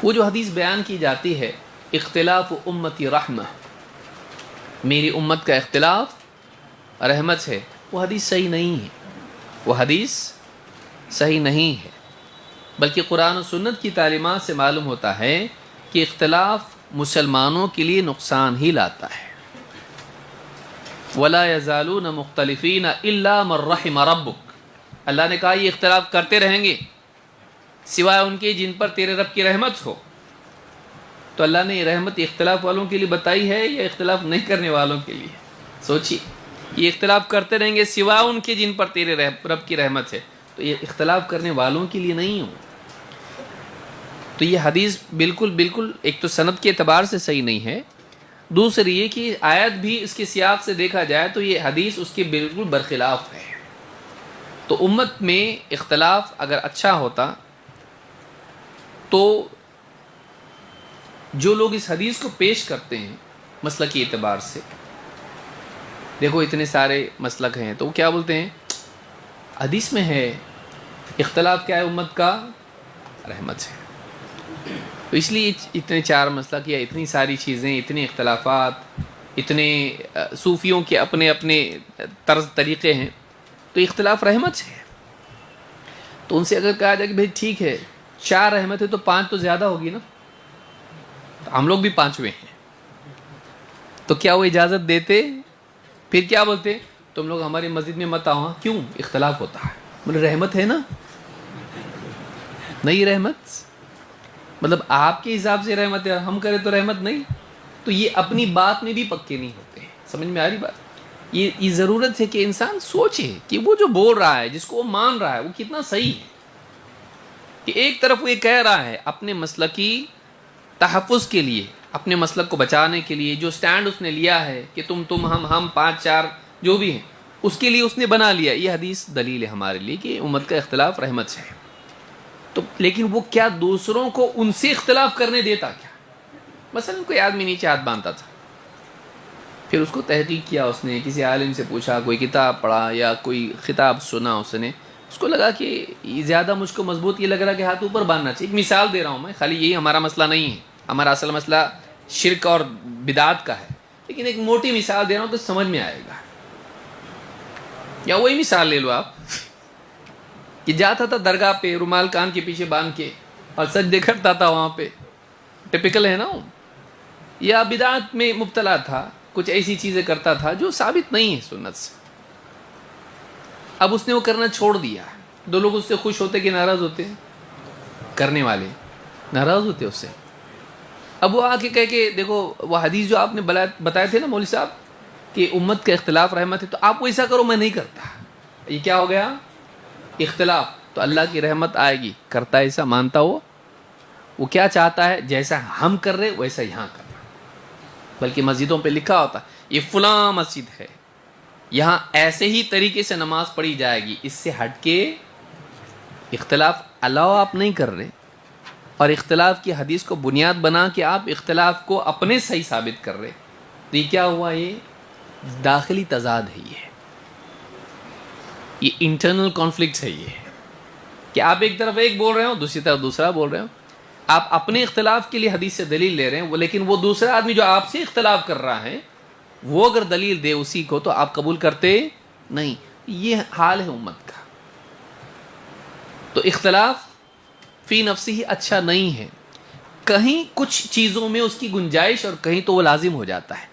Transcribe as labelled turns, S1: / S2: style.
S1: وہ جو حدیث بیان کی جاتی ہے اختلاف امتی رحمہ، میری امت کا اختلاف رحمت ہے، وہ حدیث صحیح نہیں ہے، وہ حدیث صحیح نہیں ہے، بلکہ قرآن و سنت کی تعلیمات سے معلوم ہوتا ہے کہ اختلاف مسلمانوں کے لیے نقصان ہی لاتا ہے۔ وَلَا يَزَالُونَ مُخْتَلِفِينَ إِلَّا مَنْ رَحِمَ رَبُّكَ، اللہ نے کہا یہ اختلاف کرتے رہیں گے سوائے ان کے جن پر تیرے رب کی رحمت ہو۔ تو اللہ نے یہ رحمت اختلاف والوں کے لیے بتائی ہے یا اختلاف نہیں کرنے والوں کے لیے؟ سوچیے، یہ اختلاف کرتے رہیں گے سوائے ان کے جن پر تیرے رب کی رحمت ہے، تو یہ اختلاف کرنے والوں کے لیے نہیں ہوں۔ تو یہ حدیث بالکل ایک تو سند کے اعتبار سے صحیح نہیں ہے، دوسری یہ کہ آیت بھی اس کے سیاق سے دیکھا جائے تو یہ حدیث اس کے بالکل برخلاف ہے۔ تو امت میں اختلاف اگر اچھا ہوتا تو جو لوگ اس حدیث کو پیش کرتے ہیں مسلکی اعتبار سے، دیکھو اتنے سارے مسلک ہیں، تو وہ کیا بولتے ہیں؟ حدیث میں ہے اختلاف کیا ہے؟ امت کا رحمت ہے۔ تو اس لیے اتنے چار مسلک یا اتنی ساری چیزیں، اتنے اختلافات، اتنے صوفیوں کے اپنے اپنے طرز طریقے ہیں، تو اختلاف رحمت ہے۔ تو ان سے اگر کہا جائے کہ بھائی ٹھیک ہے 4 رحمت ہے تو 5 تو زیادہ ہوگی نا، تو ہم لوگ بھی 5ویں ہیں، تو کیا وہ اجازت دیتے؟ پھر کیا بولتے؟ تم لوگ ہماری مسجد میں مت آؤ۔ کیوں؟ اختلاف ہوتا ہے، مطلب رحمت ہے نا، نہیں رحمت مطلب آپ کے حساب سے رحمت ہے، ہم کریں تو رحمت نہیں۔ تو یہ اپنی بات میں بھی پکے نہیں ہوتے ہیں، سمجھ میں آ رہی بات؟ یہ ضرورت ہے کہ انسان سوچے کہ وہ جو بول رہا ہے، جس کو وہ مان رہا ہے، وہ کتنا صحیح ہے۔ کہ ایک طرف وہ یہ کہہ رہا ہے اپنے مسلکی تحفظ کے لیے، اپنے مسلک کو بچانے کے لیے جو سٹینڈ اس نے لیا ہے کہ تم ہم 5 4 جو بھی ہیں، اس کے لیے اس نے بنا لیا، یہ حدیث دلیل ہے ہمارے لیے کہ امت کا اختلاف رحمت سے ہے۔ تو لیکن وہ کیا دوسروں کو ان سے اختلاف کرنے دیتا کیا؟ مثلا کوئی آدمی نیچے ہاتھ باندھتا تھا، پھر اس کو تحقیق کیا، اس نے کسی عالم سے پوچھا، کوئی کتاب پڑھا یا کوئی خطاب سنا، اس کو لگا کہ یہ زیادہ مجھ کو مضبوط یہ لگ رہا کہ ہاتھ اوپر باندھنا چاہیے۔ ایک مثال دے رہا ہوں میں، خالی یہی ہمارا مسئلہ نہیں ہے، ہمارا اصل مسئلہ شرک اور بدعت کا ہے، لیکن ایک موٹی مثال دے رہا ہوں تو سمجھ میں آئے گا۔ یا وہی مثال لے لو آپ کہ جاتا تھا درگاہ پہ رومال کان کے پیچھے باندھ کے اور سجدے کرتا تھا وہاں پہ، ٹپیکل ہے نا، یا بدعت میں مبتلا تھا، کچھ ایسی چیزیں کرتا تھا جو ثابت نہیں ہے سنت سے۔ اب اس نے وہ کرنا چھوڑ دیا، دو لوگ اس سے خوش ہوتے کہ ناراض ہوتے؟ کرنے والے ناراض ہوتے اس سے۔ اب وہ آ کے کہہ کہ دیکھو وہ حدیث جو آپ نے بتائے تھے نا مولوی صاحب کہ امت کا اختلاف رحمت ہے، تو آپ ایسا کرو، میں نہیں کرتا۔ یہ کیا ہو گیا؟ اختلاف۔ تو اللہ کی رحمت آئے گی، کرتا ایسا مانتا وہ کیا چاہتا ہے؟ جیسا ہم کر رہے ویسا یہاں کرنا۔ بلکہ مسجدوں پہ لکھا ہوتا یہ فلاں مسجد ہے، یہاں ایسے ہی طریقے سے نماز پڑھی جائے گی، اس سے ہٹ کے اختلاف الاؤ آپ نہیں کر رہے، اور اختلاف کی حدیث کو بنیاد بنا کے آپ اختلاف کو اپنے صحیح ثابت کر رہے، تو یہ کیا ہوا؟ یہ داخلی تضاد ہے، یہ انٹرنل کانفلکٹ ہے، یہ کہ آپ ایک طرف ایک بول رہے ہو، دوسری طرف دوسرا بول رہے ہو۔ آپ اپنے اختلاف کے لیے حدیث سے دلیل لے رہے ہیں، لیکن وہ دوسرا آدمی جو آپ سے اختلاف کر رہا ہے وہ اگر دلیل دے اسی کو تو آپ قبول کرتے نہیں۔ یہ حال ہے امت کا۔ تو اختلاف فی نفسی ہی اچھا نہیں ہے، کہیں کچھ چیزوں میں اس کی گنجائش اور کہیں تو وہ لازم ہو جاتا ہے۔